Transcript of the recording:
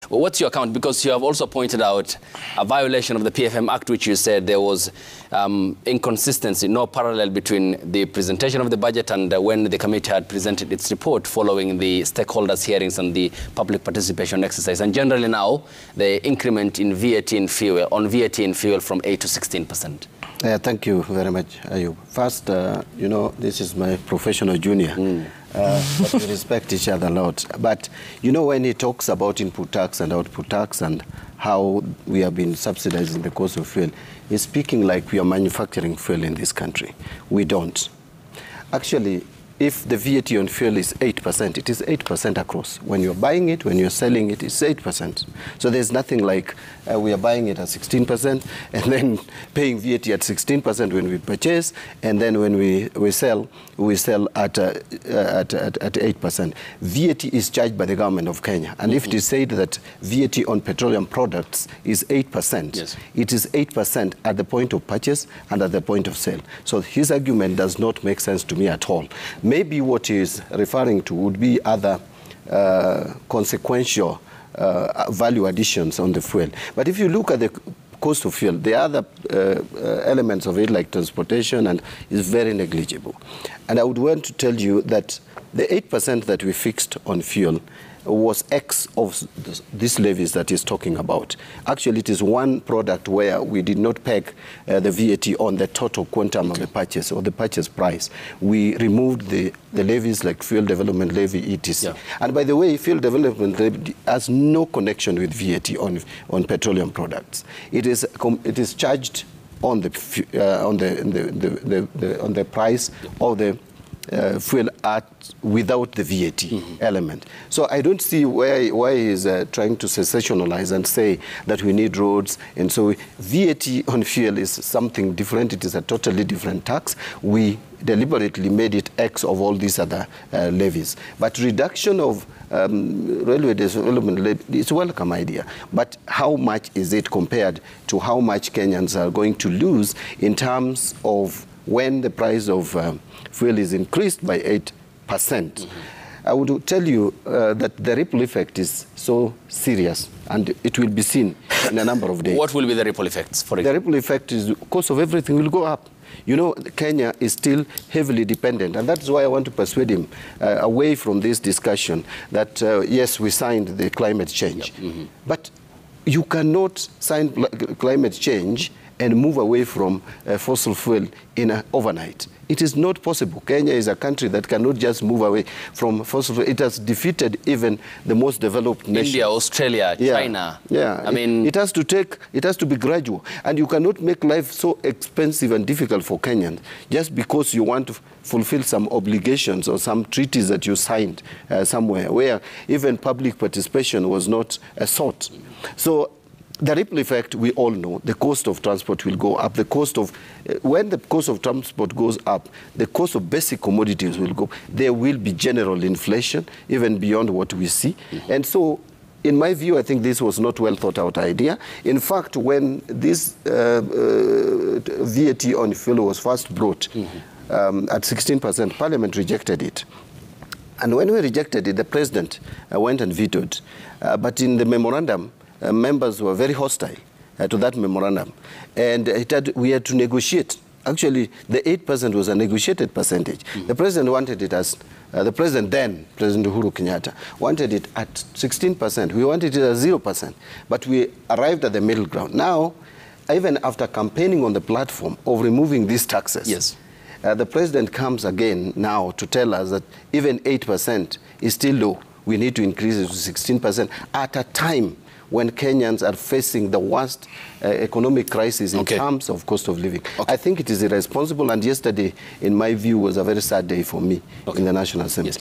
Well, what's your account? Because you have also pointed out a violation of the PFM Act, which you said there was inconsistency, no parallel between the presentation of the budget and when the committee had presented its report following the stakeholders' hearings and the public participation exercise. And generally now, the increment in VAT in fuel, from 8 to 16%. Thank you very much, Ayub. First, you know, this is my professional junior. But we respect each other a lot. But, you know, when he talks about input tax and output tax and how we have been subsidizing the cost of fuel, he's speaking like we are manufacturing fuel in this country. We don't. Actually, if the VAT on fuel is 8%, it is 8% across. When you're buying it, when you're selling it, it's 8%. So there's nothing like we are buying it at 16% and then paying VAT at 16% when we purchase, and then when we sell at 8%. VAT is charged by the government of Kenya. And if it is said that VAT on petroleum products is 8%, yes, it is 8% at the point of purchase and at the point of sale. So his argument does not make sense to me at all. Maybe what he is referring to would be other consequential value additions on the fuel. But if you look at the cost of fuel, the other elements of it, like transportation, and is very negligible. And I would want to tell you that the 8% that we fixed on fuel was X of these levies that he's talking about. Actually, it is one product where we did not peg the VAT on the total quantum of the purchase or the purchase price. We removed the levies like fuel development levy, etc. Yeah. And by the way, fuel development levy has no connection with VAT on petroleum products. It is charged on the price of the fuel without the VAT element. So I don't see why he's trying to sensationalize and say that we need roads. And so VAT on fuel is something different. It is a totally different tax. We deliberately made it X of all these other levies. But reduction of railway development levy is a welcome idea. But how much is it compared to how much Kenyans are going to lose in terms of when the price of fuel is increased by 8%? I would tell you that the ripple effect is so serious, and it will be seen in a number of days. What will be the ripple effects, for example? The ripple effect is the cost of everything will go up. You know, Kenya is still heavily dependent, and that's why I want to persuade him away from this discussion that, yes, we signed the climate change. Yep. But you cannot sign climate change and move away from fossil fuel in overnight. It is not possible. Kenya is a country that cannot just move away from fossil fuel. It has defeated even the most developed nations. India, Australia, China. Yeah, I mean, it has to be gradual. And you cannot make life so expensive and difficult for Kenyans just because you want to fulfill some obligations or some treaties that you signed somewhere where even public participation was not sought. So the ripple effect, we all know, the cost of transport will go up. The cost of, when the cost of transport goes up, the cost of basic commodities will go up. There will be general inflation, even beyond what we see. And so, in my view, I think this was not well thought out idea. In fact, when this VAT on fuel was first brought at 16%, Parliament rejected it. And when we rejected it, the President went and vetoed. But in the memorandum, members were very hostile to that memorandum. And we had to negotiate. Actually, the 8% was a negotiated percentage. The President wanted it as, the President then, President Uhuru Kenyatta, wanted it at 16%. We wanted it at 0%. But we arrived at the middle ground. Now, even after campaigning on the platform of removing these taxes, yes, the President comes again now to tell us that even 8% is still low. We need to increase it to 16% at a time when Kenyans are facing the worst economic crisis in terms of cost of living. I think it is irresponsible, and yesterday, in my view, was a very sad day for me in the National Assembly. Yes.